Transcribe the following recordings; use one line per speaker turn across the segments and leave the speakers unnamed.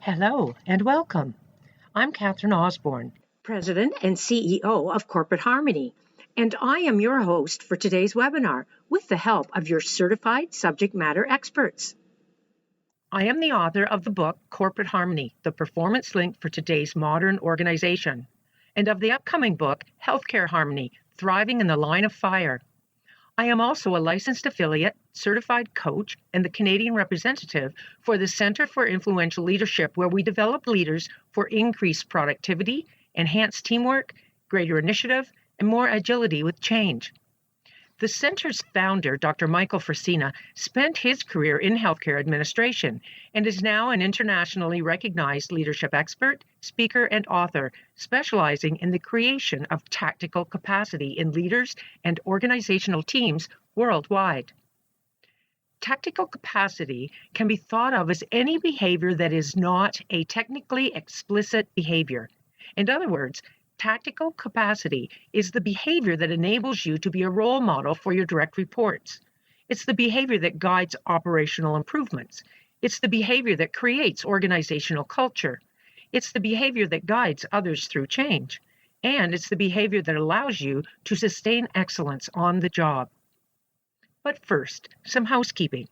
Hello and welcome. I'm Catherine Osborne, President and CEO of Corporate Harmony, and I am your host for today's webinar with the help of your certified subject matter experts. I am the author of the book Corporate Harmony, the performance link for today's modern organization, and of the upcoming book Healthcare Harmony, Thriving in the Line of Fire. I am also a licensed affiliate, certified coach, and the Canadian representative for the Centre for Influential Leadership, where we develop leaders for increased productivity, enhanced teamwork, greater initiative, and more agility with change. The center's founder, Dr. Michael Frisina, spent his career in healthcare administration and is now an internationally recognized leadership expert, speaker, and author, specializing in the creation of tactical capacity in leaders and organizational teams worldwide. Tactical capacity can be thought of as any behavior that is not a technically explicit behavior. In other words, tactical capacity is the behavior that enables you to be a role model for your direct reports. It's the behavior that guides operational improvements. It's the behavior that creates organizational culture. It's the behavior that guides others through change. And it's the behavior that allows you to sustain excellence on the job. But first, some housekeeping.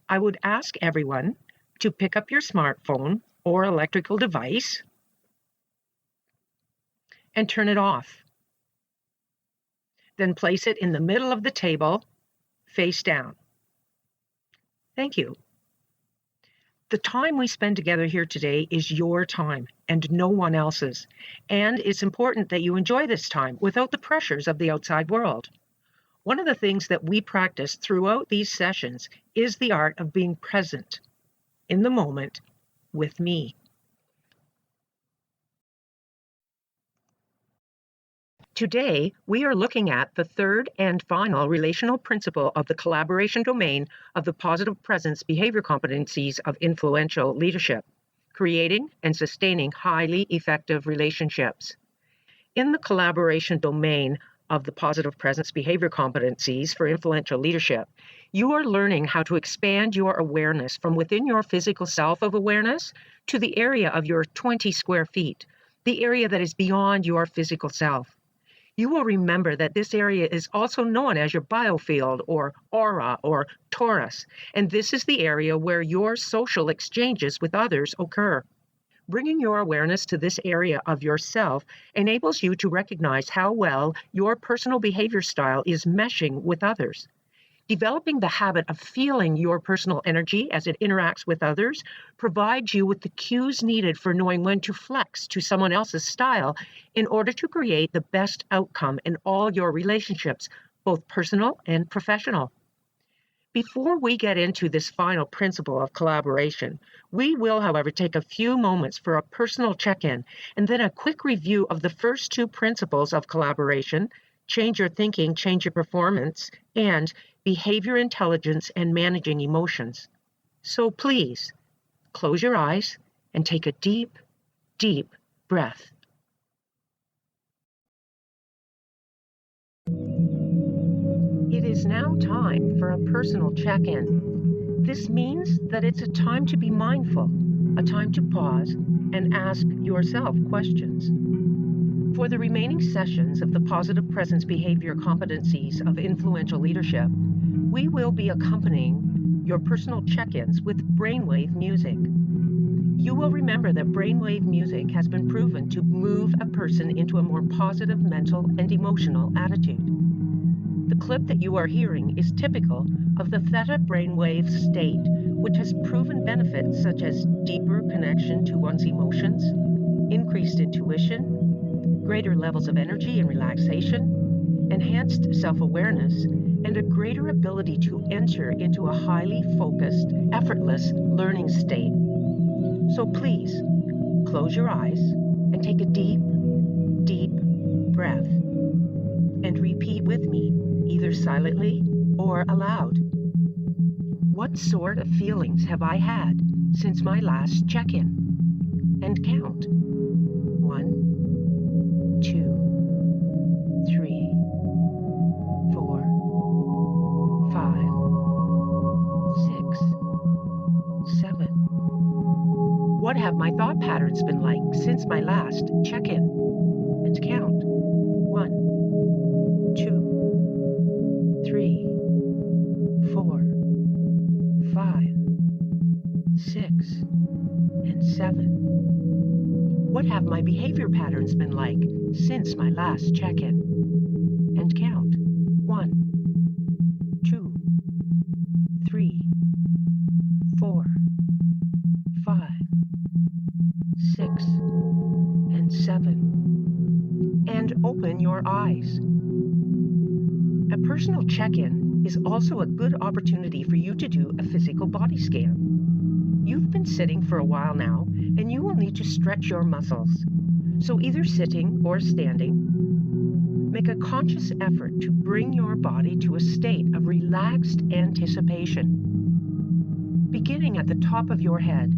I would ask everyone to pick up your smartphone or electrical device and turn it off. Then place it in the middle of the table, face down. Thank you. The time we spend together here today is your time and no one else's, and it's important that you enjoy this time without the pressures of the outside world. One of the things that we practice throughout these sessions is the art of being present in the moment with me. Today, we are looking at the third and final relational principle of the collaboration domain of the positive presence behavior competencies of influential leadership, creating and sustaining highly effective relationships. In the collaboration domain of the positive presence behavior competencies for influential leadership, you are learning how to expand your awareness from within your physical self of awareness to the area of your 20 square feet, the area that is beyond your physical self. You will remember that this area is also known as your biofield or aura or torus, and this is the area where your social exchanges with others occur. Bringing your awareness to this area of yourself enables you to recognize how well your personal behavior style is meshing with others. Developing the habit of feeling your personal energy as it interacts with others provides you with the cues needed for knowing when to flex to someone else's style in order to create the best outcome in all your relationships, both personal and professional. Before we get into this final principle of collaboration, we will, however, take a few moments for a personal check-in and then a quick review of the first two principles of collaboration: change your thinking, change your performance, and behavior intelligence and managing emotions. So please, close your eyes and take a deep, deep breath. It is now time for a personal check-in. This means that it's a time to be mindful, a time to pause and ask yourself questions. For the remaining sessions of the Positive Presence Behavior Competencies of Influential Leadership, we will be accompanying your personal check-ins with brainwave music. You will remember that brainwave music has been proven to move a person into a more positive mental and emotional attitude. The clip that you are hearing is typical of the theta brainwave state, which has proven benefits such as deeper connection to one's emotions, increased intuition, greater levels of energy and relaxation, enhanced self-awareness, and a greater ability to enter into a highly focused, effortless learning state. So please, close your eyes and take a deep, deep breath and repeat with me, either silently or aloud. What sort of feelings have I had since my last check-in? And count. 1, 2, 3, 4, 5, 6, 7. What have my thought patterns been like since my last check-in? And count. 1, 2, 3, 4, 5, 6, and 7. What have my behavior patterns been like since my last check-in? And count. 1, 2, 3, 4, 5, 6, and 7. And open your eyes. A personal check-in is also a good opportunity for you to do a physical body scan. You've been sitting for a while now, and you will need to stretch your muscles. So either sitting or standing, make a conscious effort to bring your body to a state of relaxed anticipation. Beginning at the top of your head,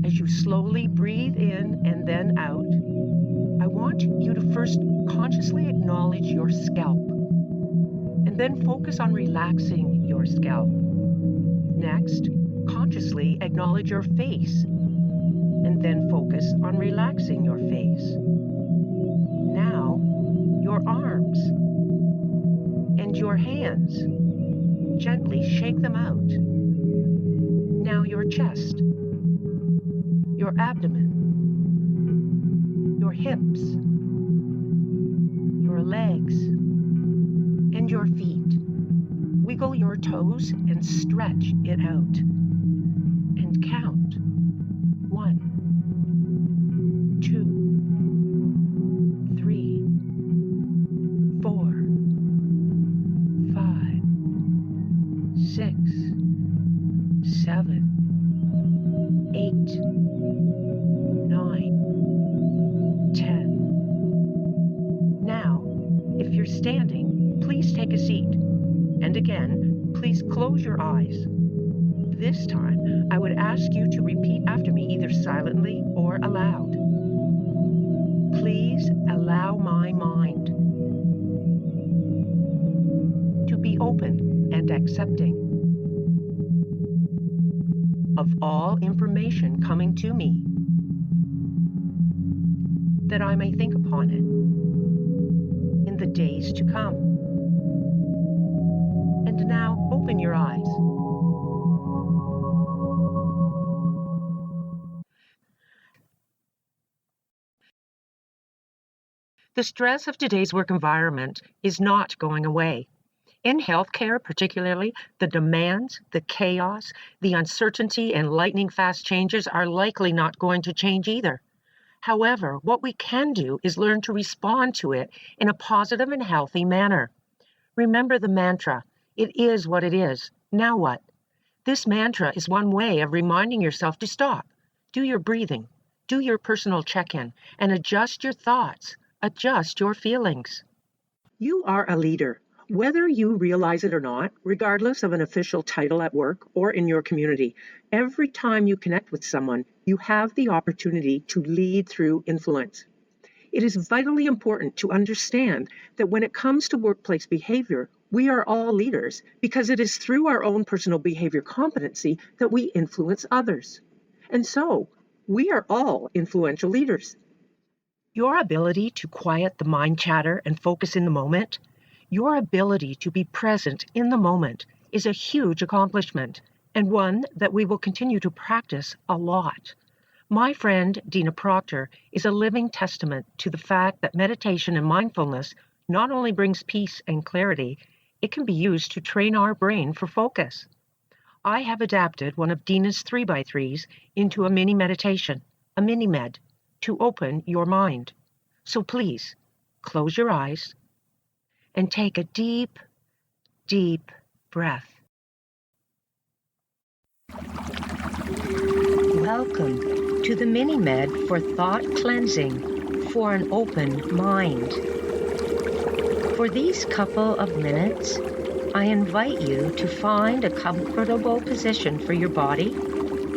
as you slowly breathe in and then out, I want you to first consciously acknowledge your scalp, and then focus on relaxing your scalp. Next, consciously acknowledge your face, and then focus on relaxing your face. Now, your arms and your hands. Gently shake them out. Now your chest, your abdomen, your hips, your legs, and your feet. Wiggle your toes and stretch it out. And count. 1, 2, 3, 4, 5, 6, 7, 8, 9, 10. Now, if you're standing, please take a seat. And again, please close your eyes. This time, I would ask you to repeat after me either silently or aloud. Please allow my mind to be open and accepting of all information coming to me, that I may think upon it in the days to come. And now open your eyes. The stress of today's work environment is not going away. In healthcare, particularly, the demands, the chaos, the uncertainty, and lightning-fast changes are likely not going to change either. However, what we can do is learn to respond to it in a positive and healthy manner. Remember the mantra, it is what it is. Now what? This mantra is one way of reminding yourself to stop, do your breathing, do your personal check-in, and adjust your thoughts, adjust your feelings. You are a leader, whether you realize it or not, regardless of an official title at work or in your community. Every time you connect with someone, you have the opportunity to lead through influence. It is vitally important to understand that when it comes to workplace behavior, we are all leaders because it is through our own personal behavior competency that we influence others. And so, we are all influential leaders. Your ability to quiet the mind chatter and focus in the moment, your ability to be present in the moment is a huge accomplishment and one that we will continue to practice a lot. My friend Dina Proctor is a living testament to the fact that meditation and mindfulness not only brings peace and clarity, it can be used to train our brain for focus. I have adapted one of Dina's 3x3s into a mini meditation, a mini med, to open your mind. So please, close your eyes and take a deep, deep breath. Welcome to the mini med for thought cleansing for an open mind. For these couple of minutes, I invite you to find a comfortable position for your body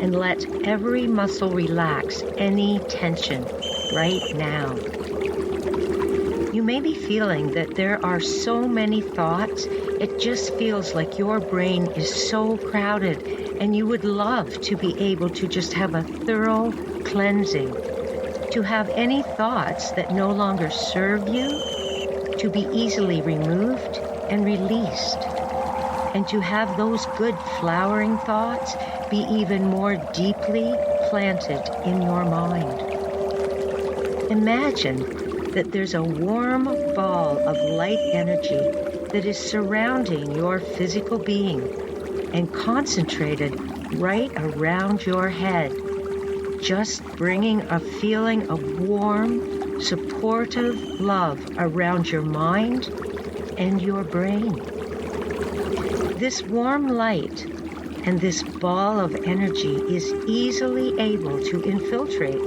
and let every muscle relax any tension right now. You may be feeling that there are so many thoughts, it just feels like your brain is so crowded And you would love to be able to just have a thorough cleansing, to have any thoughts that no longer serve you to be easily removed and released, and to have those good flowering thoughts be even more deeply planted in your mind. Imagine that there's a warm ball of light energy that is surrounding your physical being and concentrated right around your head, just bringing a feeling of warm, supportive love around your mind and your brain. This warm light and this ball of energy is easily able to infiltrate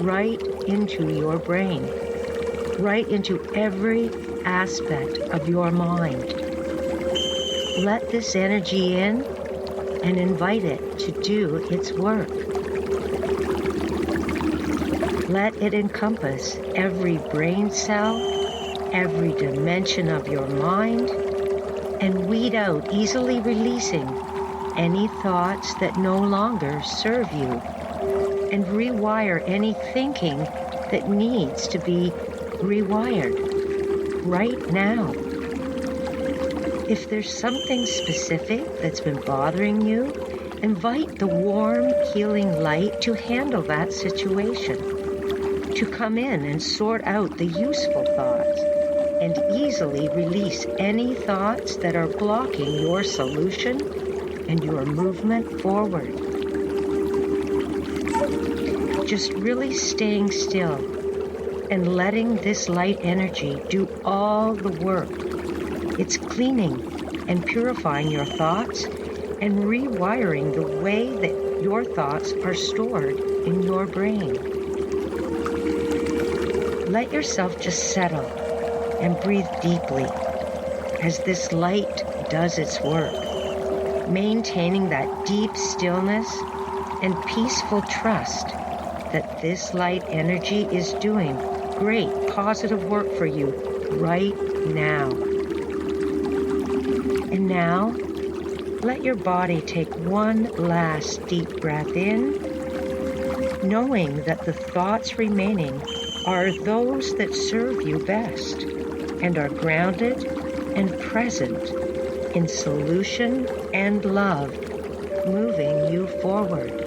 right into your brain, right into every aspect of your mind. Let this energy in and invite it to do its work. Let it encompass every brain cell, every dimension of your mind, and weed out, easily releasing any thoughts that no longer serve you, and rewire any thinking that needs to be rewired right now. If there's something specific that's been bothering you, invite the warm, healing light to handle that situation, to come in and sort out the useful thoughts, and easily release any thoughts that are blocking your solution and your movement forward. Just really staying still and letting this light energy do all the work. It's cleaning and purifying your thoughts and rewiring the way that your thoughts are stored in your brain. Let yourself just settle and breathe deeply as this light does its work, maintaining that deep stillness and peaceful trust that this light energy is doing great positive work for you right now. And now, let your body take one last deep breath in, knowing that the thoughts remaining are those that serve you best and are grounded and present in solution and love, moving you forward.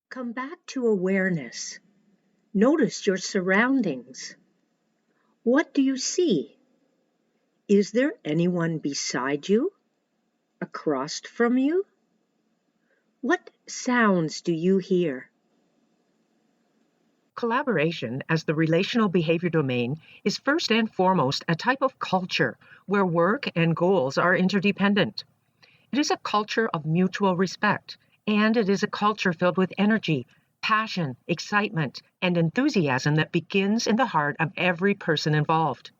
Come back to awareness. Notice your surroundings. What do you see? Is there anyone beside you? Across from you? What sounds do you hear? Collaboration as the relational behavior domain is first and foremost a type of culture where work and goals are interdependent. It is a culture of mutual respect, and it is a culture filled with energy, passion, excitement, and enthusiasm that begins in the heart of every person involved.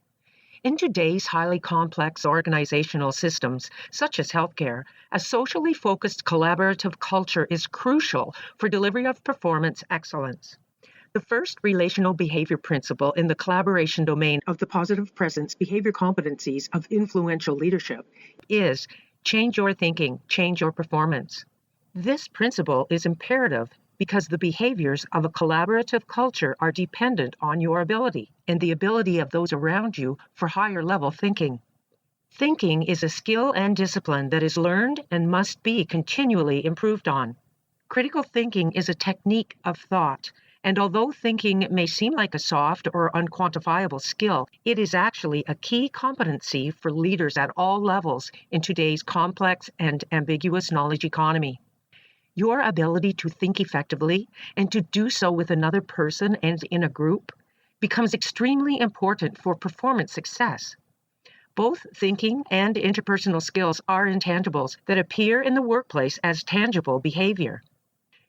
In today's highly complex organizational systems, such as healthcare, a socially focused collaborative culture is crucial for delivery of performance excellence. The first relational behavior principle in the collaboration domain of the positive presence behavior competencies of influential leadership is change your thinking, change your performance. This principle is imperative because the behaviors of a collaborative culture are dependent on your ability and the ability of those around you for higher level thinking. Thinking is a skill and discipline that is learned and must be continually improved on. Critical thinking is a technique of thought, and although thinking may seem like a soft or unquantifiable skill, it is actually a key competency for leaders at all levels in today's complex and ambiguous knowledge economy. Your ability to think effectively and to do so with another person and in a group becomes extremely important for performance success. Both thinking and interpersonal skills are intangibles that appear in the workplace as tangible behavior.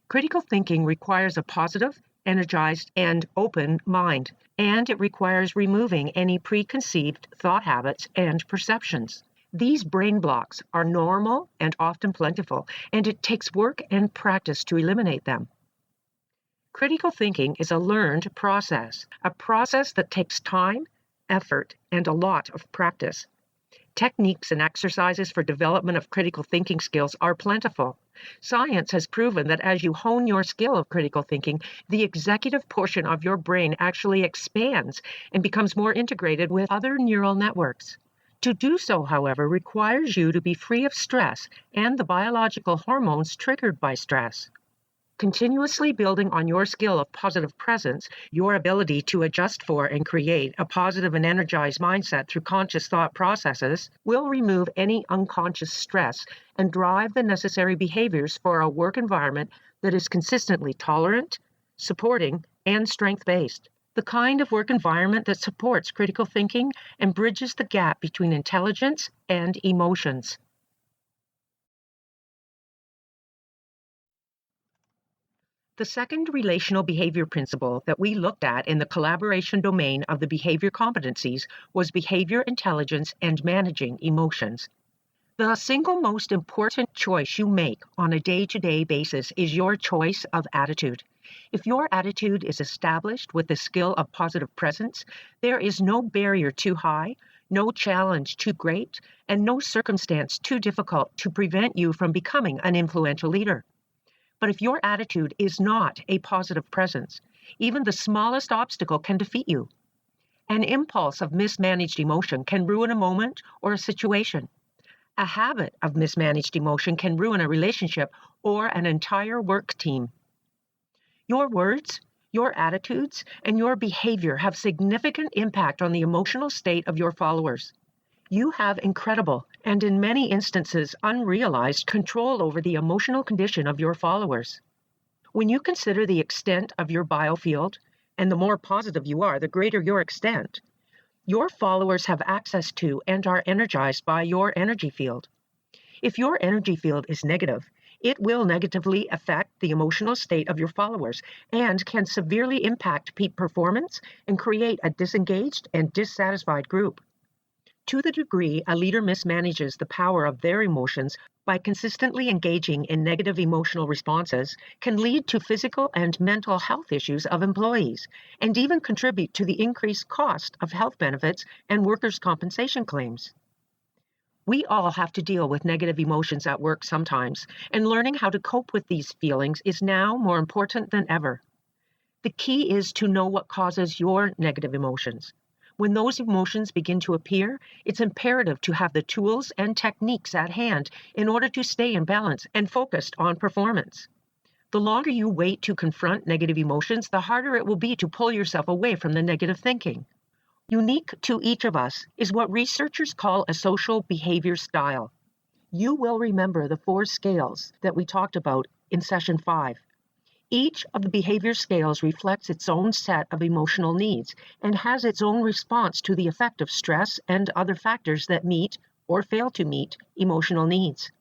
Critical thinking requires a positive, energized, and open mind, and it requires removing any preconceived thought habits and perceptions. These brain blocks are normal and often plentiful, and it takes work and practice to eliminate them. Critical thinking is a learned process, a process that takes time, effort, and a lot of practice. Techniques and exercises for development of critical thinking skills are plentiful. Science has proven that as you hone your skill of critical thinking, the executive portion of your brain actually expands and becomes more integrated with other neural networks. To do so, however, requires you to be free of stress and the biological hormones triggered by stress. Continuously building on your skill of positive presence, your ability to adjust for and create a positive and energized mindset through conscious thought processes, will remove any unconscious stress and drive the necessary behaviors for a work environment that is consistently tolerant, supporting, and strength-based. The kind of work environment that supports critical thinking and bridges the gap between intelligence and emotions. The second relational behavior principle that we looked at in the collaboration domain of the behavior competencies was behavior intelligence and managing emotions. The single most important choice you make on a day-to-day basis is your choice of attitude. If your attitude is established with the skill of positive presence, there is no barrier too high, no challenge too great, and no circumstance too difficult to prevent you from becoming an influential leader. But if your attitude is not a positive presence, even the smallest obstacle can defeat you. An impulse of mismanaged emotion can ruin a moment or a situation. A habit of mismanaged emotion can ruin a relationship or an entire work team. Your words, your attitudes, and your behavior have significant impact on the emotional state of your followers. You have incredible and in many instances unrealized control over the emotional condition of your followers. When you consider the extent of your biofield, and the more positive you are, the greater your extent, your followers have access to and are energized by your energy field. If your energy field is negative, it will negatively affect the emotional state of your followers and can severely impact peak performance and create a disengaged and dissatisfied group. To the degree a leader mismanages the power of their emotions by consistently engaging in negative emotional responses can lead to physical and mental health issues of employees and even contribute to the increased cost of health benefits and workers' compensation claims. We all have to deal with negative emotions at work sometimes, and learning how to cope with these feelings is now more important than ever. The key is to know what causes your negative emotions. When those emotions begin to appear, it's imperative to have the tools and techniques at hand in order to stay in balance and focused on performance. The longer you wait to confront negative emotions, the harder it will be to pull yourself away from the negative thinking. Unique to each of us is what researchers call a social behavior style. You will remember the 4 scales that we talked about in session 5. Each of the behavior scales reflects its own set of emotional needs and has its own response to the effect of stress and other factors that meet or fail to meet emotional needs.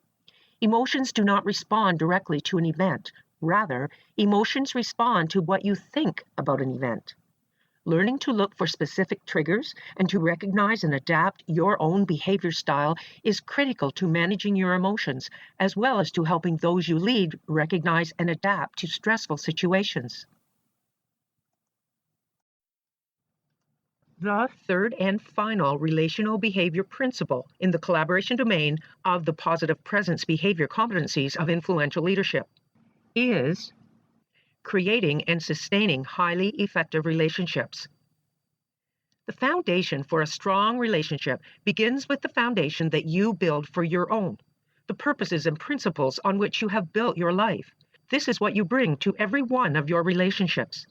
Emotions do not respond directly to an event. Rather, emotions respond to what you think about an event. Learning to look for specific triggers and to recognize and adapt your own behavior style is critical to managing your emotions, as well as to helping those you lead recognize and adapt to stressful situations. The third and final relational behavior principle in the collaboration domain of the positive presence behavior competencies of influential leadership is creating and sustaining highly effective relationships. The foundation for a strong relationship begins with the foundation that you build for your own, the purposes and principles on which you have built your life. This is what you bring to every one of your relationships.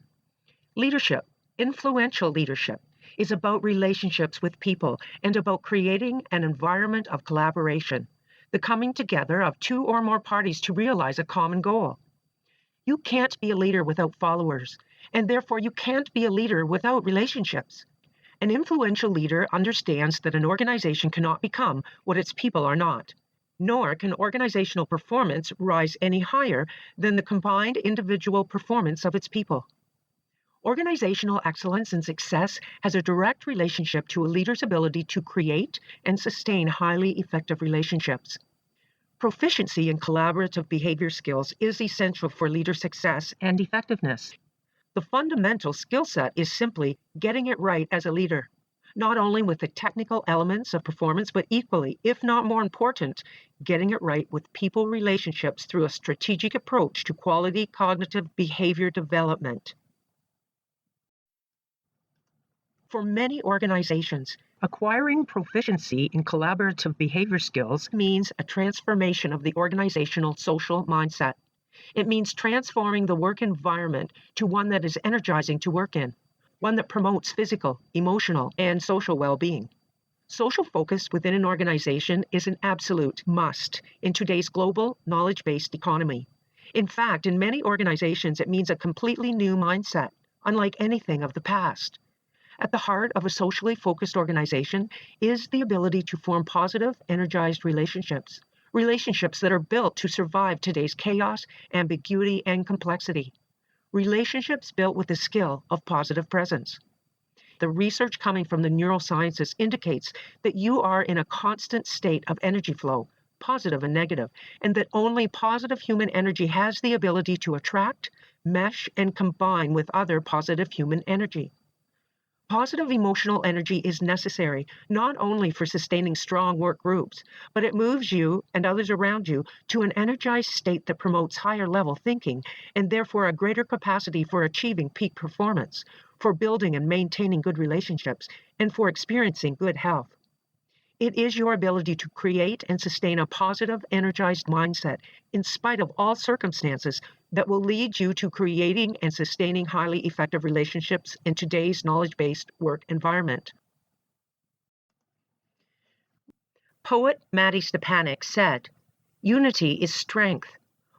Leadership, influential leadership, is about relationships with people and about creating an environment of collaboration, the coming together of 2 or more parties to realize a common goal. You can't be a leader without followers, and therefore you can't be a leader without relationships. An influential leader understands that an organization cannot become what its people are not, nor can organizational performance rise any higher than the combined individual performance of its people. Organizational excellence and success has a direct relationship to a leader's ability to create and sustain highly effective relationships. Proficiency in collaborative behavior skills is essential for leader success and effectiveness. The fundamental skill set is simply getting it right as a leader, not only with the technical elements of performance, but equally, if not more important, getting it right with people relationships through a strategic approach to quality cognitive behavior development. For many organizations, acquiring proficiency in collaborative behavior skills means a transformation of the organizational social mindset. It means transforming the work environment to one that is energizing to work in, one that promotes physical, emotional, and social well-being. Social focus within an organization is an absolute must in today's global, knowledge-based economy. In fact, in many organizations, it means a completely new mindset, unlike anything of the past. At the heart of a socially focused organization is the ability to form positive, energized relationships that are built to survive today's chaos, ambiguity, and complexity. Relationships built with the skill of positive presence. The research coming from the neurosciences indicates that you are in a constant state of energy flow, positive and negative, and that only positive human energy has the ability to attract, mesh, and combine with other positive human energy. Positive emotional energy is necessary not only for sustaining strong work groups, but it moves you and others around you to an energized state that promotes higher level thinking and therefore a greater capacity for achieving peak performance, for building and maintaining good relationships, and for experiencing good health. It is your ability to create and sustain a positive, energized mindset in spite of all circumstances that will lead you to creating and sustaining highly effective relationships in today's knowledge-based work environment. Poet Maddie Stepanek said, "Unity is strength.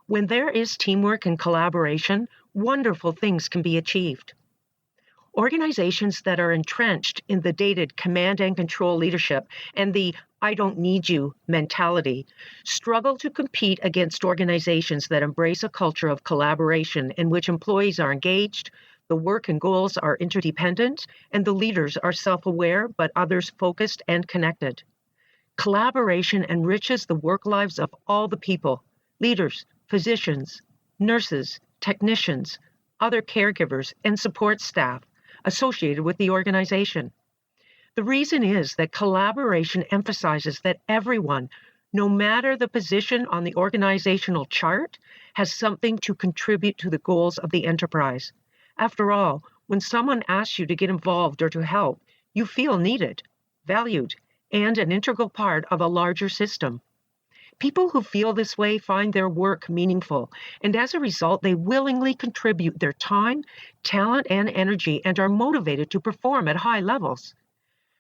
When there is teamwork and collaboration, wonderful things can be achieved." Organizations that are entrenched in the dated command and control leadership and the "I don't need you" mentality struggle to compete against organizations that embrace a culture of collaboration in which employees are engaged, the work and goals are interdependent, and the leaders are self-aware but others-focused and connected. Collaboration enriches the work lives of all the people, leaders, physicians, nurses, technicians, other caregivers, and support staff associated with the organization. The reason is that collaboration emphasizes that everyone, no matter the position on the organizational chart, has something to contribute to the goals of the enterprise. After all, when someone asks you to get involved or to help, you feel needed, valued, and an integral part of a larger system. People who feel this way find their work meaningful, and as a result, they willingly contribute their time, talent, and energy and are motivated to perform at high levels.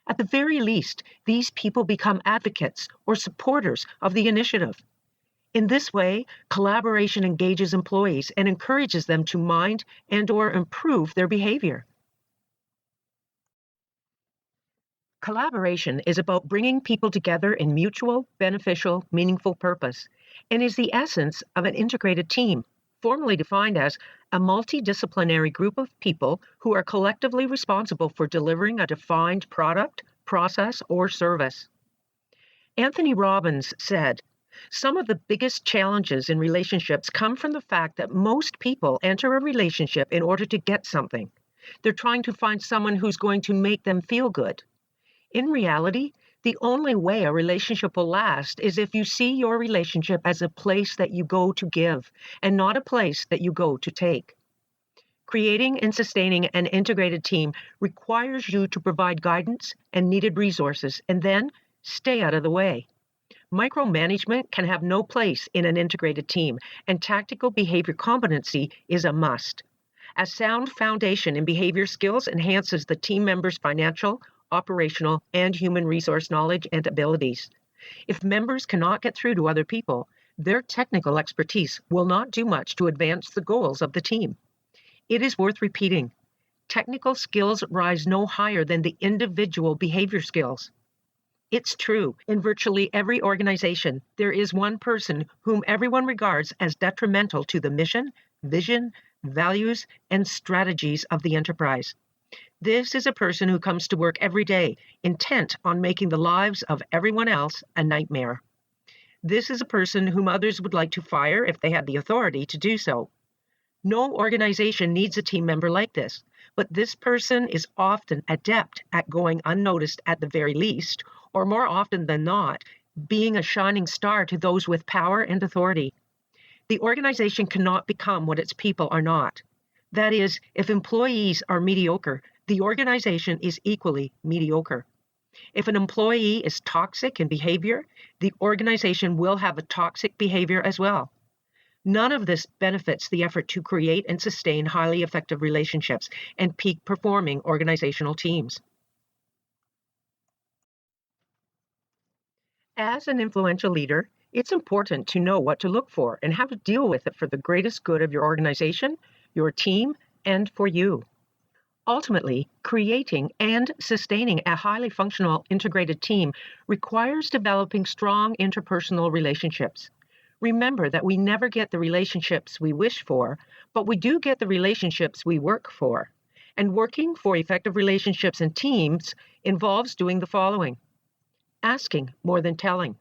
At the very least, these people become advocates or supporters of the initiative. In this way, collaboration engages employees and encourages them to mind and/or improve their behavior. Collaboration is about bringing people together in mutual, beneficial, meaningful purpose, and is the essence of an integrated team, formally defined as a multidisciplinary group of people who are collectively responsible for delivering a defined product, process, or service. Anthony Robbins said, "Some of the biggest challenges in relationships come from the fact that most people enter a relationship in order to get something. They're trying to find someone who's going to make them feel good. In reality, the only way a relationship will last is if you see your relationship as a place that you go to give and not a place that you go to take." Creating and sustaining an integrated team requires you to provide guidance and needed resources and then stay out of the way. Micromanagement can have no place in an integrated team, and tactical behavior competency is a must. A sound foundation in behavior skills enhances the team members' financial, operational, and human resource knowledge and abilities. If members cannot get through to other people, their technical expertise will not do much to advance the goals of the team. It is worth repeating. Technical skills rise no higher than the individual behavior skills. It's true, in virtually every organization, there is one person whom everyone regards as detrimental to the mission, vision, values, and strategies of the enterprise. This is a person who comes to work every day, intent on making the lives of everyone else a nightmare. This is a person whom others would like to fire if they had the authority to do so. No organization needs a team member like this, but this person is often adept at going unnoticed at the very least, or more often than not, being a shining star to those with power and authority. The organization cannot become what its people are not. That is, if employees are mediocre, the organization is equally mediocre. If an employee is toxic in behavior, the organization will have a toxic behavior as well. None of this benefits the effort to create and sustain highly effective relationships and peak performing organizational teams. As an influential leader, it's important to know what to look for and how to deal with it for the greatest good of your organization, your team, and for you. Ultimately, creating and sustaining a highly functional integrated team requires developing strong interpersonal relationships. Remember that we never get the relationships we wish for, but we do get the relationships we work for. And working for effective relationships and teams involves doing the following: asking more than telling,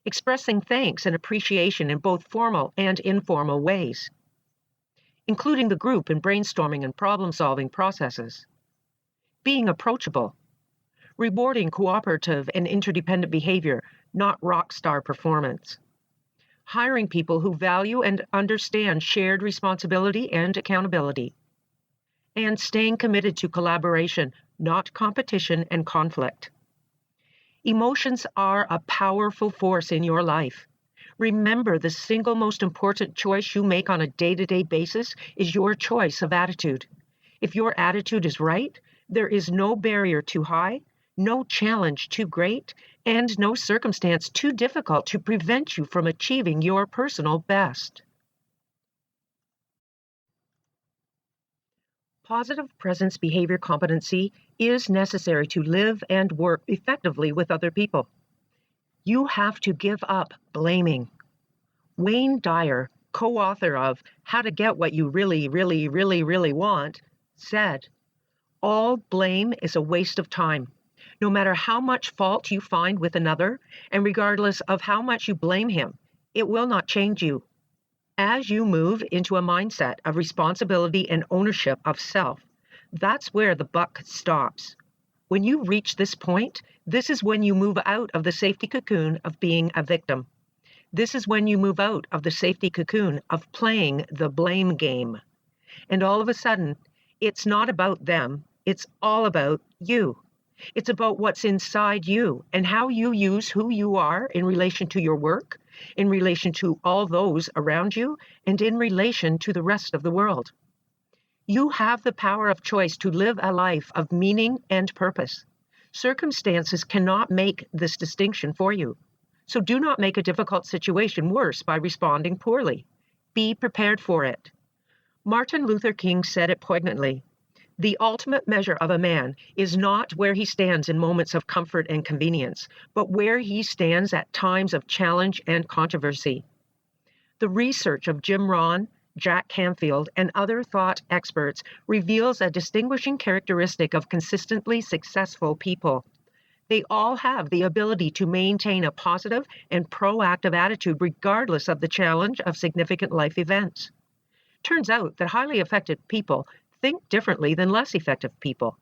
expressing thanks and appreciation in both formal and informal ways, including the group in brainstorming and problem-solving processes, being approachable, rewarding cooperative and interdependent behavior, not rock star performance, hiring people who value and understand shared responsibility and accountability, and staying committed to collaboration, not competition and conflict. Emotions are a powerful force in your life. Remember, the single most important choice you make on a day-to-day basis is your choice of attitude. If your attitude is right, there is no barrier too high, no challenge too great, and no circumstance too difficult to prevent you from achieving your personal best. Positive presence behavior competency is necessary to live and work effectively with other people. You have to give up blaming. Wayne Dyer, co-author of How to Get What You Really, Really, Really, Really Want, said, "All blame is a waste of time. No matter how much fault you find with another, and regardless of how much you blame him, it will not change you. As you move into a mindset of responsibility and ownership of self, that's where the buck stops. When you reach this point, this is when you move out of the safety cocoon of being a victim. This is when you move out of the safety cocoon of playing the blame game. And all of a sudden, it's not about them, it's all about you. It's about what's inside you and how you use who you are in relation to your work, in relation to all those around you, and in relation to the rest of the world. You have the power of choice to live a life of meaning and purpose. Circumstances cannot make this distinction for you. So do not make a difficult situation worse by responding poorly. Be prepared for it. Martin Luther King said it poignantly: "The ultimate measure of a man is not where he stands in moments of comfort and convenience, but where he stands at times of challenge and controversy." The research of Jim Rohn, Jack Canfield, and other thought experts reveals a distinguishing characteristic of consistently successful people. They all have the ability to maintain a positive and proactive attitude regardless of the challenge of significant life events. Turns out that highly effective people think differently than less effective people.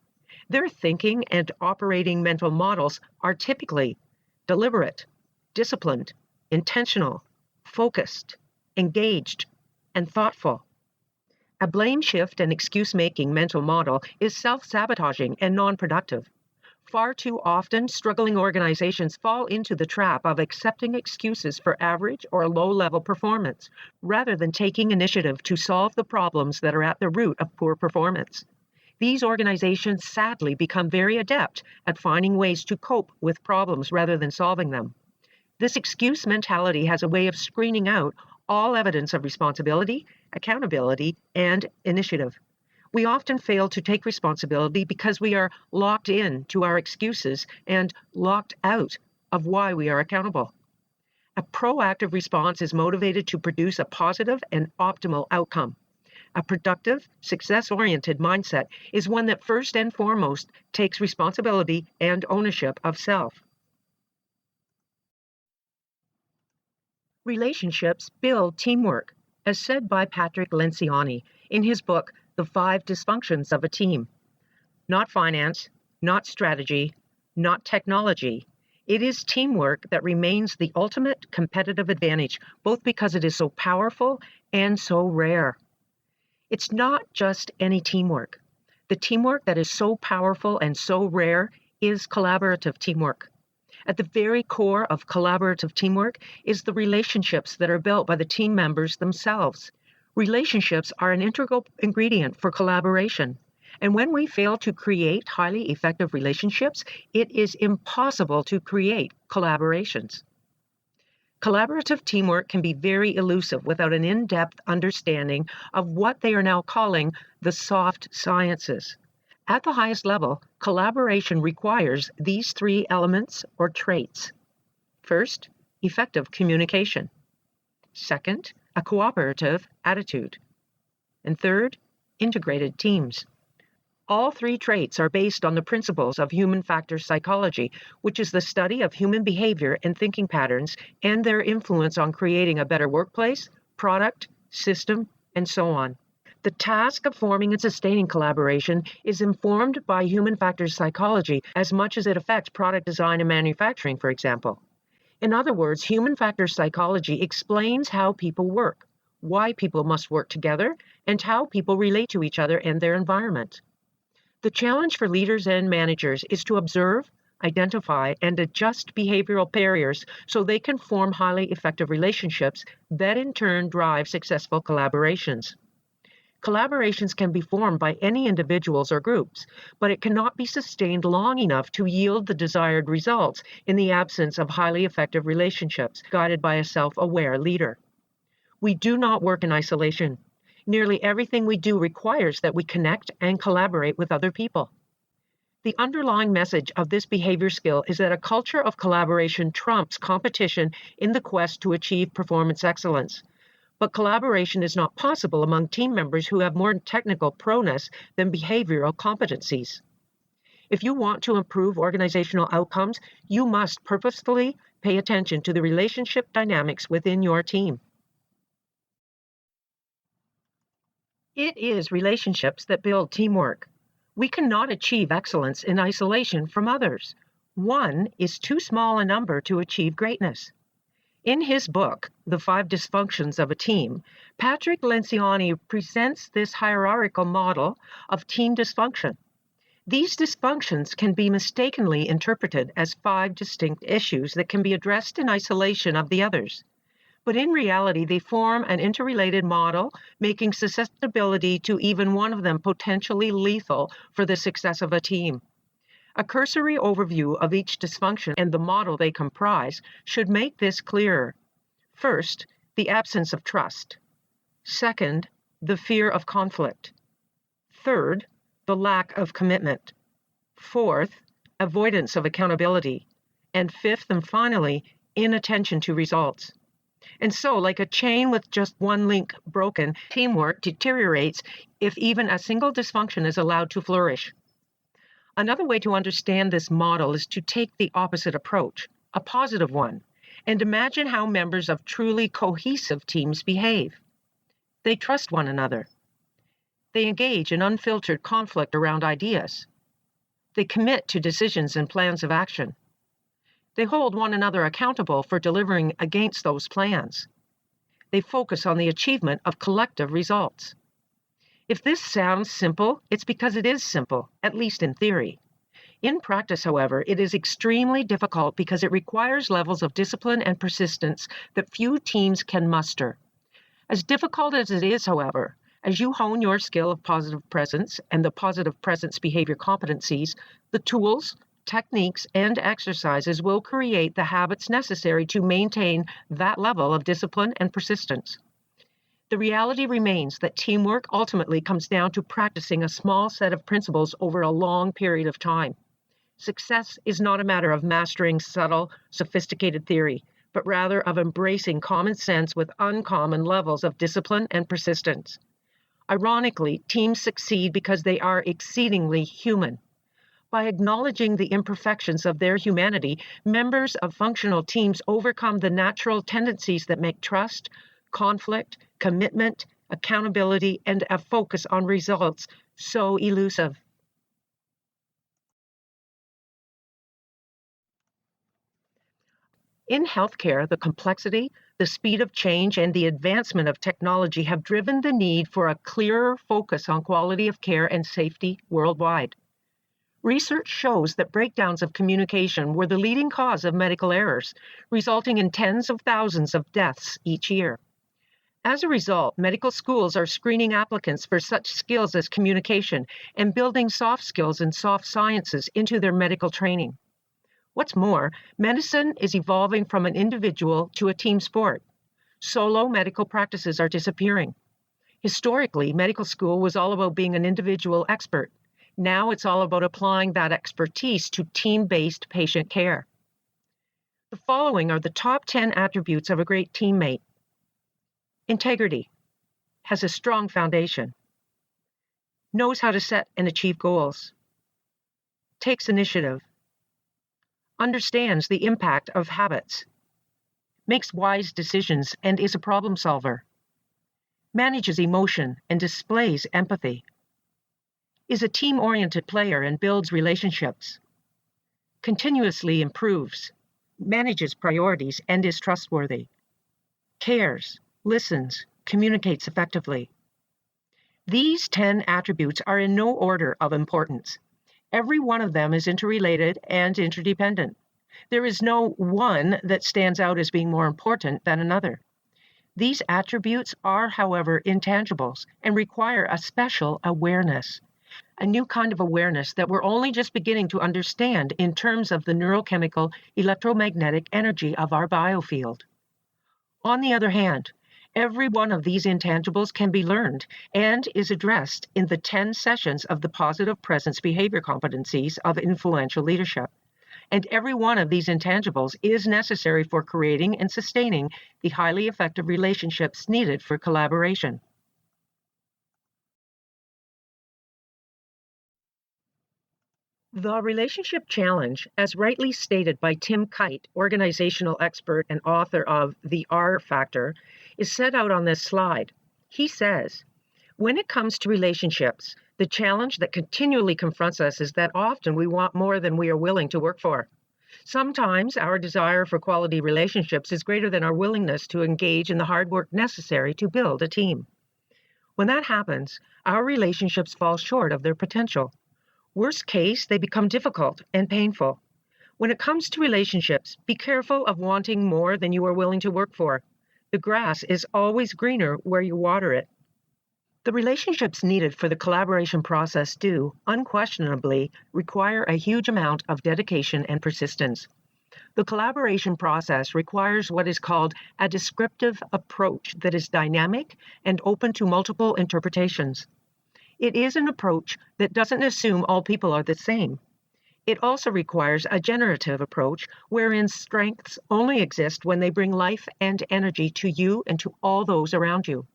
Their thinking and operating mental models are typically deliberate, disciplined, intentional, focused, engaged, and thoughtful. A blame shift and excuse-making mental model is self-sabotaging and non-productive. Far too often, struggling organizations fall into the trap of accepting excuses for average or low-level performance, rather than taking initiative to solve the problems that are at the root of poor performance. These organizations sadly become very adept at finding ways to cope with problems rather than solving them. This excuse mentality has a way of screening out all evidence of responsibility, accountability, and initiative. We often fail to take responsibility because we are locked in to our excuses and locked out of why we are accountable. A proactive response is motivated to produce a positive and optimal outcome. A productive, success-oriented mindset is one that first and foremost takes responsibility and ownership of self. Relationships build teamwork, as said by Patrick Lencioni in his book, The 5 Dysfunctions of a Team. Not finance, not strategy, not technology. It is teamwork that remains the ultimate competitive advantage, both because it is so powerful and so rare. It's not just any teamwork. The teamwork that is so powerful and so rare is collaborative teamwork. At the very core of collaborative teamwork is the relationships that are built by the team members themselves. Relationships are an integral ingredient for collaboration. And when we fail to create highly effective relationships, it is impossible to create collaborations. Collaborative teamwork can be very elusive without an in-depth understanding of what they are now calling the soft sciences. At the highest level, collaboration requires these 3 elements or traits. First, effective communication. Second, a cooperative attitude. And third, integrated teams. All 3 traits are based on the principles of human factor psychology, which is the study of human behavior and thinking patterns and their influence on creating a better workplace, product, system, and so on. The task of forming and sustaining collaboration is informed by human factor psychology as much as it affects product design and manufacturing, for example. In other words, human factor psychology explains how people work, why people must work together, and how people relate to each other and their environment. The challenge for leaders and managers is to observe, identify, and adjust behavioral barriers so they can form highly effective relationships that in turn drive successful collaborations. Collaborations can be formed by any individuals or groups, but it cannot be sustained long enough to yield the desired results in the absence of highly effective relationships guided by a self-aware leader. We do not work in isolation. Nearly everything we do requires that we connect and collaborate with other people. The underlying message of this behavior skill is that a culture of collaboration trumps competition in the quest to achieve performance excellence. But collaboration is not possible among team members who have more technical proneness than behavioral competencies. If you want to improve organizational outcomes, you must purposefully pay attention to the relationship dynamics within your team. It is relationships that build teamwork. We cannot achieve excellence in isolation from others. One is too small a number to achieve greatness. In his book, The 5 Dysfunctions of a Team, Patrick Lencioni presents this hierarchical model of team dysfunction. These dysfunctions can be mistakenly interpreted as 5 distinct issues that can be addressed in isolation of the others. But in reality, they form an interrelated model, making susceptibility to even one of them potentially lethal for the success of a team. A cursory overview of each dysfunction and the model they comprise should make this clearer. First, the absence of trust. Second, the fear of conflict. Third, the lack of commitment. Fourth, avoidance of accountability. And fifth and finally, inattention to results. And so, like a chain with just one link broken, teamwork deteriorates if even a single dysfunction is allowed to flourish. Another way to understand this model is to take the opposite approach, a positive one, and imagine how members of truly cohesive teams behave. They trust one another. They engage in unfiltered conflict around ideas. They commit to decisions and plans of action. They hold one another accountable for delivering against those plans. They focus on the achievement of collective results. If this sounds simple, it's because it is simple, at least in theory. In practice, however, it is extremely difficult because it requires levels of discipline and persistence that few teams can muster. As difficult as it is, however, as you hone your skill of positive presence and the positive presence behavior competencies, the tools, techniques, and exercises will create the habits necessary to maintain that level of discipline and persistence. The reality remains that teamwork ultimately comes down to practicing a small set of principles over a long period of time. Success is not a matter of mastering subtle, sophisticated theory, but but rather of embracing common sense with uncommon levels of discipline and persistence. Ironically, teams succeed because they are exceedingly human. By acknowledging the imperfections of their humanity, members of functional teams overcome the natural tendencies that make trust, conflict, commitment, accountability, and a focus on results so elusive. In healthcare, the complexity, the speed of change, and the advancement of technology have driven the need for a clearer focus on quality of care and safety worldwide. Research shows that breakdowns of communication were the leading cause of medical errors, resulting in tens of thousands of deaths each year. As a result, medical schools are screening applicants for such skills as communication and building soft skills and soft sciences into their medical training. What's more, medicine is evolving from an individual to a team sport. Solo medical practices are disappearing. Historically, medical school was all about being an individual expert. Now it's all about applying that expertise to team-based patient care. The following are the top 10 attributes of a great teammate. Integrity. Has a strong foundation. Knows how to set and achieve goals. Takes initiative. Understands the impact of habits. Makes wise decisions and is a problem solver. Manages emotion and displays empathy. Is a team-oriented player and builds relationships. Continuously improves. Manages priorities and is trustworthy. Cares, listens, communicates effectively. These 10 attributes are in no order of importance. Every one of them is interrelated and interdependent. There is no one that stands out as being more important than another. These attributes are, however, intangibles and require a special awareness, a new kind of awareness that we're only just beginning to understand in terms of the neurochemical electromagnetic energy of our biofield. On the other hand, every one of these intangibles can be learned and is addressed in the 10 sessions of the positive presence behavior competencies of influential leadership. And every one of these intangibles is necessary for creating and sustaining the highly effective relationships needed for collaboration. The relationship challenge, as rightly stated by Tim Kite, organizational expert and author of The R Factor, is set out on this slide. He says, when it comes to relationships, the challenge that continually confronts us is that often we want more than we are willing to work for. Sometimes our desire for quality relationships is greater than our willingness to engage in the hard work necessary to build a team. When that happens, our relationships fall short of their potential. Worst case, they become difficult and painful. When it comes to relationships, be careful of wanting more than you are willing to work for. The grass is always greener where you water it. The relationships needed for the collaboration process do, unquestionably, require a huge amount of dedication and persistence. The collaboration process requires what is called a descriptive approach that is dynamic and open to multiple interpretations. It is an approach that doesn't assume all people are the same. It also requires a generative approach wherein strengths only exist when they bring life and energy to you and to all those around you.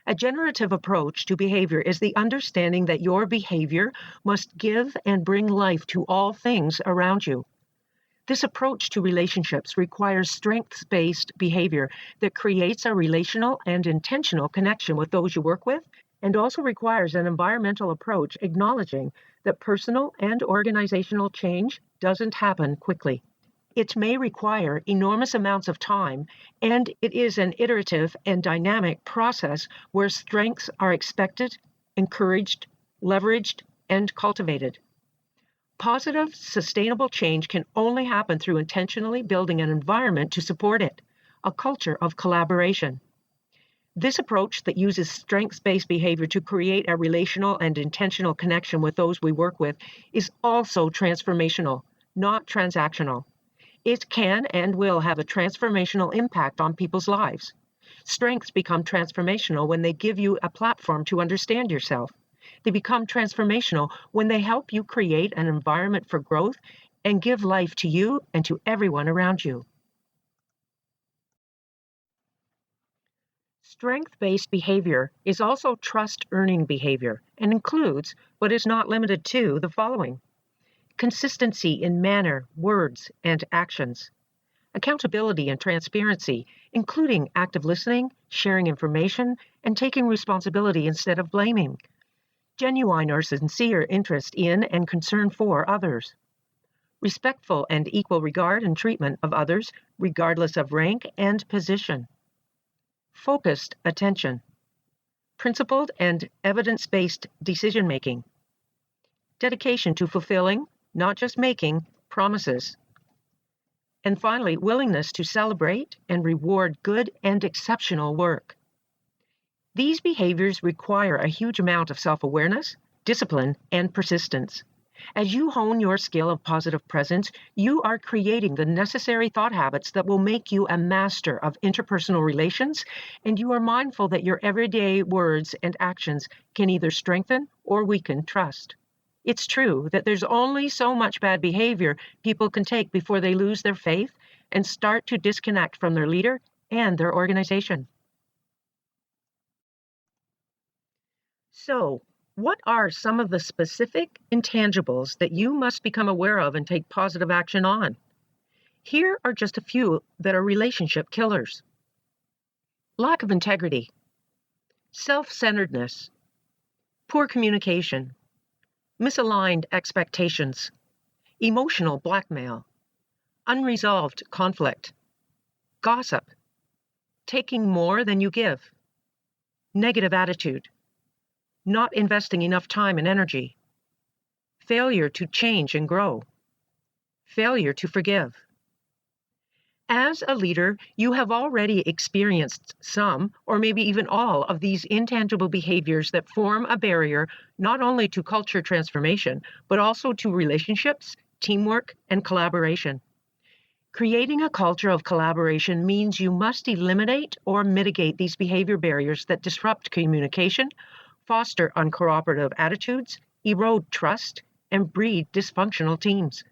A generative approach to behavior is the understanding that your behavior must give and bring life to all things around you. This approach to relationships requires strengths-based behavior that creates a relational and intentional connection with those you work with, and also requires an environmental approach acknowledging that personal and organizational change doesn't happen quickly. It may require enormous amounts of time, and it is an iterative and dynamic process where strengths are expected, encouraged, leveraged, and cultivated. Positive, sustainable change can only happen through intentionally building an environment to support it, a culture of collaboration. This approach that uses strengths-based behavior to create a relational and intentional connection with those we work with is also transformational, not transactional. It can and will have a transformational impact on people's lives. Strengths become transformational when they give you a platform to understand yourself. They become transformational when they help you create an environment for growth and give life to you and to everyone around you. Strength-based behavior is also trust-earning behavior and includes, but is not limited to, the following: consistency in manner, words, and actions; accountability and transparency, including active listening, sharing information, and taking responsibility instead of blaming; genuine or sincere interest in and concern for others; respectful and equal regard and treatment of others, regardless of rank and position; focused attention; principled and evidence-based decision-making; dedication to fulfilling, not just making, promises; and finally, willingness to celebrate and reward good and exceptional work. These behaviors require a huge amount of self-awareness, discipline, and persistence. As you hone your skill of positive presence, you are creating the necessary thought habits that will make you a master of interpersonal relations, and you are mindful that your everyday words and actions can either strengthen or weaken trust. It's true that there's only so much bad behavior people can take before they lose their faith and start to disconnect from their leader and their organization. So, what are some of the specific intangibles that you must become aware of and take positive action on? Here are just a few that are relationship killers: lack of integrity, self-centeredness, poor communication, misaligned expectations, emotional blackmail, unresolved conflict, gossip, taking more than you give, negative attitude, not investing enough time and energy, failure to change and grow, failure to forgive. As a leader, you have already experienced some, or maybe even all, of these intangible behaviors that form a barrier not only to culture transformation, but also to relationships, teamwork, and collaboration. Creating a culture of collaboration means you must eliminate or mitigate these behavior barriers that disrupt communication, foster uncooperative attitudes, erode trust, and breed dysfunctional teams.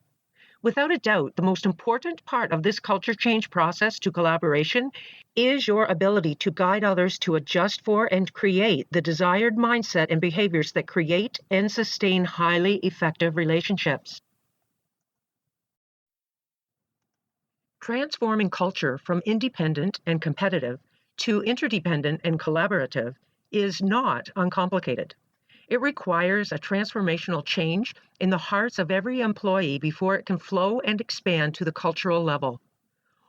Without a doubt, the most important part of this culture change process to collaboration is your ability to guide others to adjust for and create the desired mindset and behaviors that create and sustain highly effective relationships. Transforming culture from independent and competitive to interdependent and collaborative is not uncomplicated. It requires a transformational change in the hearts of every employee before it can flow and expand to the cultural level.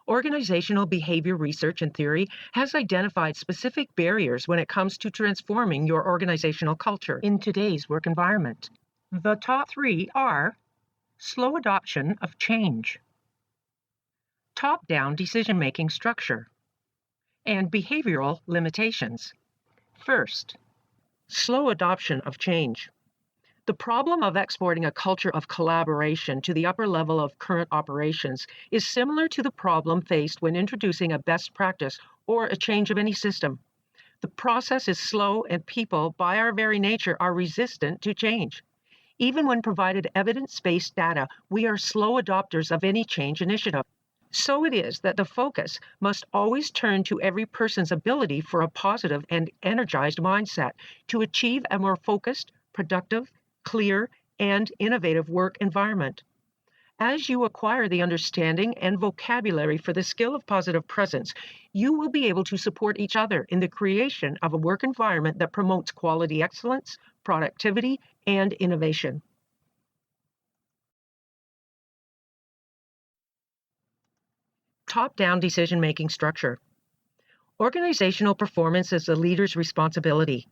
Organizational behavior research and theory has identified specific barriers when it comes to transforming your organizational culture in today's work environment. The top 3 are slow adoption of change, top-down decision-making structure, and behavioral limitations. First, slow adoption of change. The problem of exporting a culture of collaboration to the upper level of current operations is similar to the problem faced when introducing a best practice or a change of any system. The process is slow, and people, by our very nature, are resistant to change. Even when provided evidence-based data, we are slow adopters of any change initiative. So it is that the focus must always turn to every person's ability for a positive and energized mindset to achieve a more focused, productive, clear, and innovative work environment. As you acquire the understanding and vocabulary for the skill of positive presence, you will be able to support each other in the creation of a work environment that promotes quality excellence, productivity, and innovation. Top-down decision-making structure. Organizational performance is the leader's responsibility.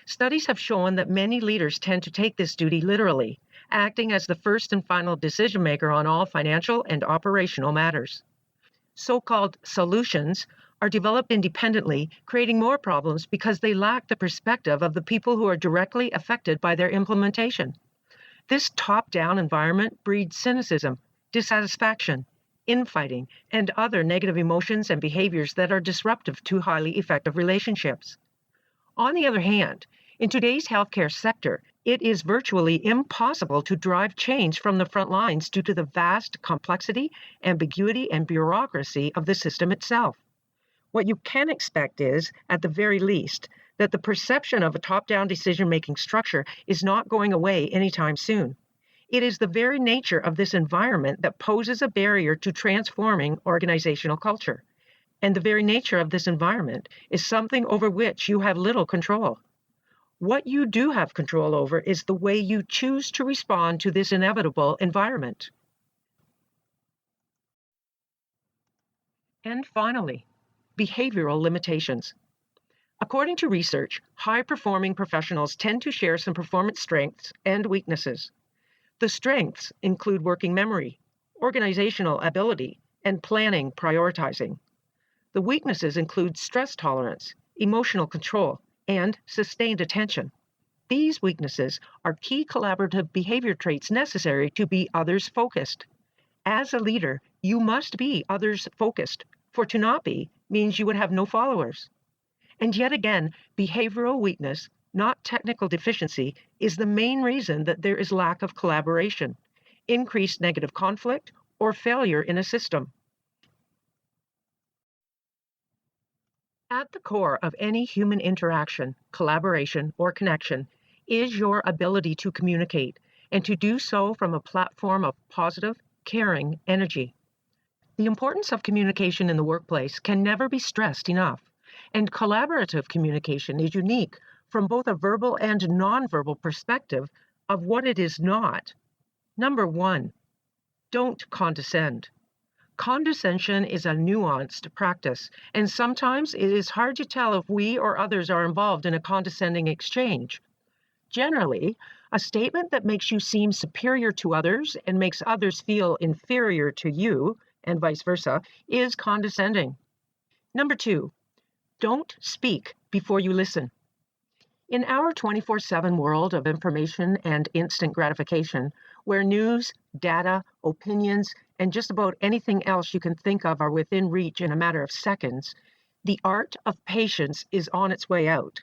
Studies have shown that many leaders tend to take this duty literally, acting as the first and final decision maker on all financial and operational matters. So-called solutions are developed independently, creating more problems because they lack the perspective of the people who are directly affected by their implementation. This top-down environment breeds cynicism, dissatisfaction, infighting, and other negative emotions and behaviors that are disruptive to highly effective relationships. On the other hand, in today's healthcare sector, it is virtually impossible to drive change from the front lines due to the vast complexity, ambiguity, and bureaucracy of the system itself. What you can expect is, at the very least, that the perception of a top-down decision-making structure is not going away anytime soon. It is the very nature of this environment that poses a barrier to transforming organizational culture. And the very nature of this environment is something over which you have little control. What you do have control over is the way you choose to respond to this inevitable environment. And finally, behavioral limitations. According to research, high-performing professionals tend to share some performance strengths and weaknesses. The strengths include working memory, organizational ability, and planning prioritizing. The weaknesses include stress tolerance, emotional control, and sustained attention. These weaknesses are key collaborative behavior traits necessary to be others-focused. As a leader, you must be others-focused, for to not be means you would have no followers. And yet again, behavioral weakness, not technical deficiency, is the main reason that there is lack of collaboration, increased negative conflict, or failure in a system. At the core of any human interaction, collaboration, or connection is your ability to communicate, and to do so from a platform of positive, caring energy. The importance of communication in the workplace can never be stressed enough, and collaborative communication is unique from both a verbal and nonverbal perspective of what it is not. Number 1, don't condescend. Condescension is a nuanced practice, and sometimes it is hard to tell if we or others are involved in a condescending exchange. Generally, a statement that makes you seem superior to others and makes others feel inferior to you, and vice versa, is condescending. Number 2, don't speak before you listen. In our 24/7 world of information and instant gratification, where news, data, opinions, and just about anything else you can think of are within reach in a matter of seconds, the art of patience is on its way out.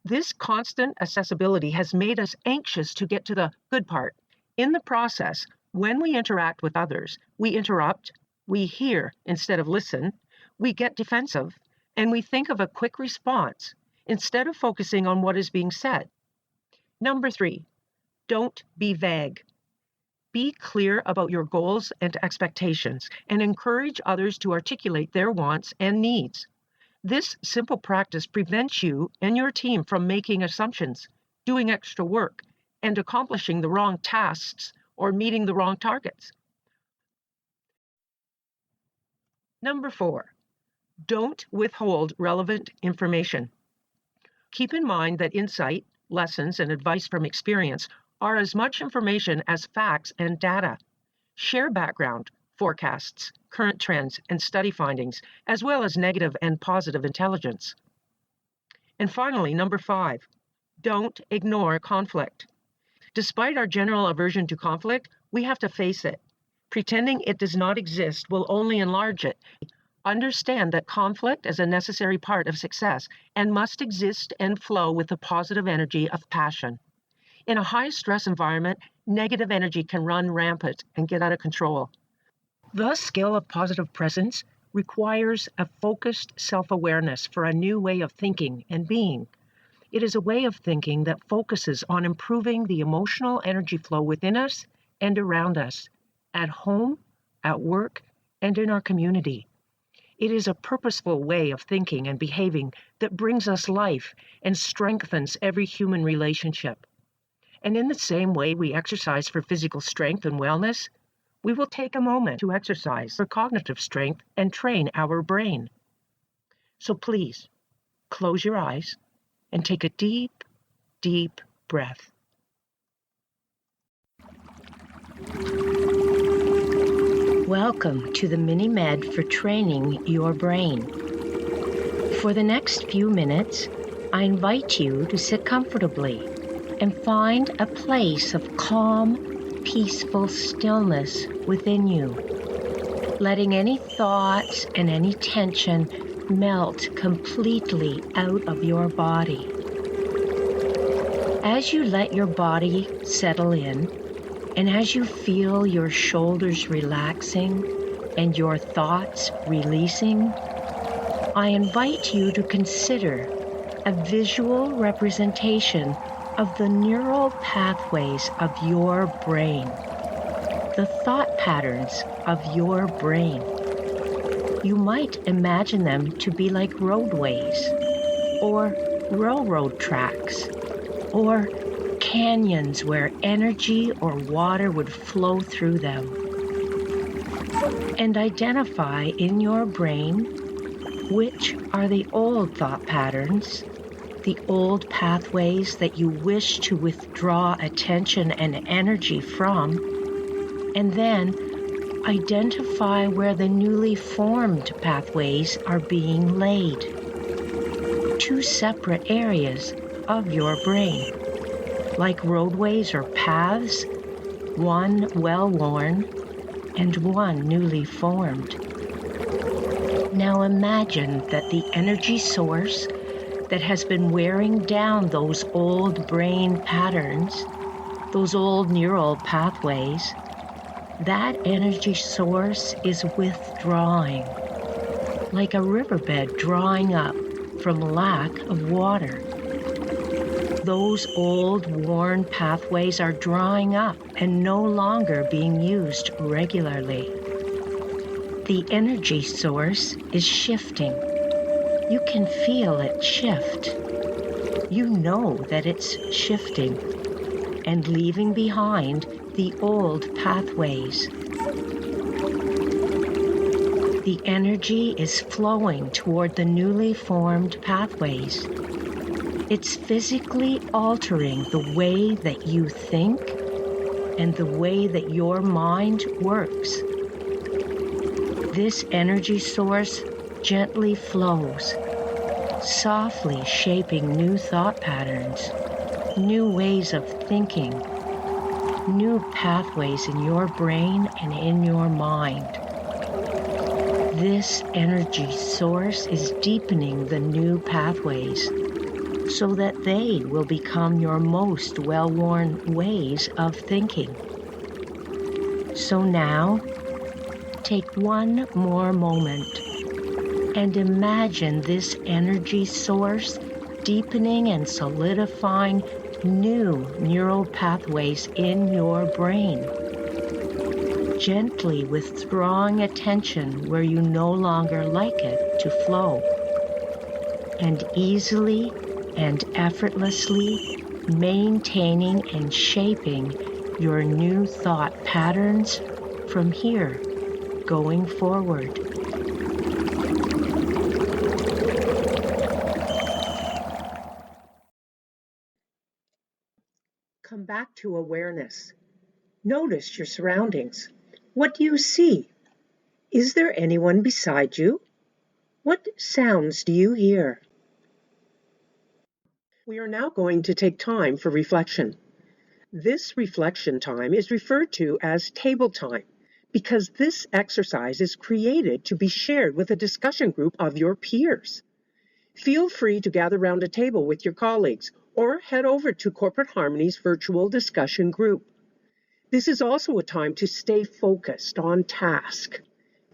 This constant accessibility has made us anxious to get to the good part. In the process, when we interact with others, we interrupt, we hear instead of listen, we get defensive, and we think of a quick response instead of focusing on what is being said. Number 3, don't be vague. Be clear about your goals and expectations and encourage others to articulate their wants and needs. This simple practice prevents you and your team from making assumptions, doing extra work, and accomplishing the wrong tasks or meeting the wrong targets. Number 4, don't withhold relevant information. Keep in mind that insight, lessons, and advice from experience are as much information as facts and data. Share background, forecasts, current trends, and study findings, as well as negative and positive intelligence. And finally, number 5, don't ignore conflict. Despite our general aversion to conflict, we have to face it. Pretending it does not exist will only enlarge it. Understand that conflict is a necessary part of success and must exist and flow with the positive energy of passion. In a high-stress environment, negative energy can run rampant and get out of control. The skill of positive presence requires a focused self-awareness for a new way of thinking and being. It is a way of thinking that focuses on improving the emotional energy flow within us and around us, at home, at work, and in our community. It is a purposeful way of thinking and behaving that brings us life and strengthens every human relationship. And in the same way we exercise for physical strength and wellness, we will take a moment to exercise for cognitive strength and train our brain. So please, close your eyes and take a deep, deep breath. Welcome to the Mini-Med for training your brain. For the next few minutes, I invite you to sit comfortably and find a place of calm, peaceful stillness within you, letting any thoughts and any tension melt completely out of your body. As you let your body settle in, and as you feel your shoulders relaxing and your thoughts releasing, I invite you to consider a visual representation of the neural pathways of your brain, the thought patterns of your brain. You might imagine them to be like roadways, or railroad tracks, or canyons where energy or water would flow through them. And identify in your brain which are the old thought patterns, the old pathways that you wish to withdraw attention and energy from, and then identify where the newly formed pathways are being laid. Two separate areas of your brain, like roadways or paths, one well-worn and one newly formed. Now imagine that the energy source that has been wearing down those old brain patterns, those old neural pathways, that energy source is withdrawing, like a riverbed drying up from lack of water. Those old worn pathways are drying up and no longer being used regularly. The energy source is shifting. You can feel it shift. You know that it's shifting and leaving behind the old pathways. The energy is flowing toward the newly formed pathways. It's physically altering the way that you think and the way that your mind works. This energy source gently flows, softly shaping new thought patterns, new ways of thinking, new pathways in your brain and in your mind. This energy source is deepening the new pathways so that they will become your most well-worn ways of thinking. So now, take one more moment and imagine this energy source deepening and solidifying new neural pathways in your brain, gently withdrawing attention where you no longer like it to flow, and easily and effortlessly maintaining and shaping your new thought patterns from here going forward. Come back to awareness. Notice your surroundings. What do you see? Is there anyone beside you? What sounds do you hear? We are now going to take time for reflection. This reflection time is referred to as table time because this exercise is created to be shared with a discussion group of your peers. Feel free to gather around a table with your colleagues or head over to Corporate Harmony's virtual discussion group. This is also a time to stay focused on task.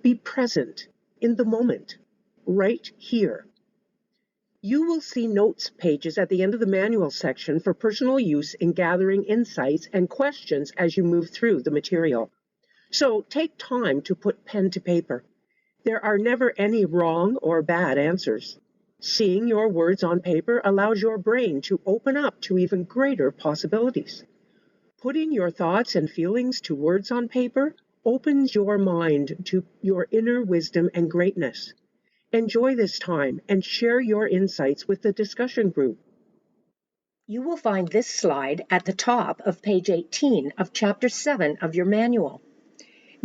Be present in the moment, right here. You will see notes pages at the end of the manual section for personal use in gathering insights and questions as you move through the material. So take time to put pen to paper. There are never any wrong or bad answers. Seeing your words on paper allows your brain to open up to even greater possibilities. Putting your thoughts and feelings to words on paper opens your mind to your inner wisdom and greatness. Enjoy this time and share your insights with the discussion group. You will find this slide at the top of page 18 of Chapter 7 of your manual.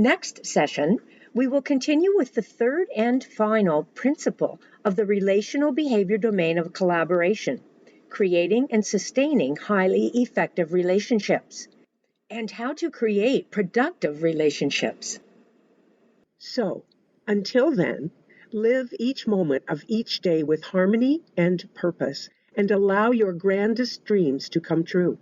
Next session, we will continue with the third and final principle of the relational behavior domain of collaboration, creating and sustaining highly effective relationships, and how to create productive relationships. So, until then, live each moment of each day with harmony and purpose, and allow your grandest dreams to come true.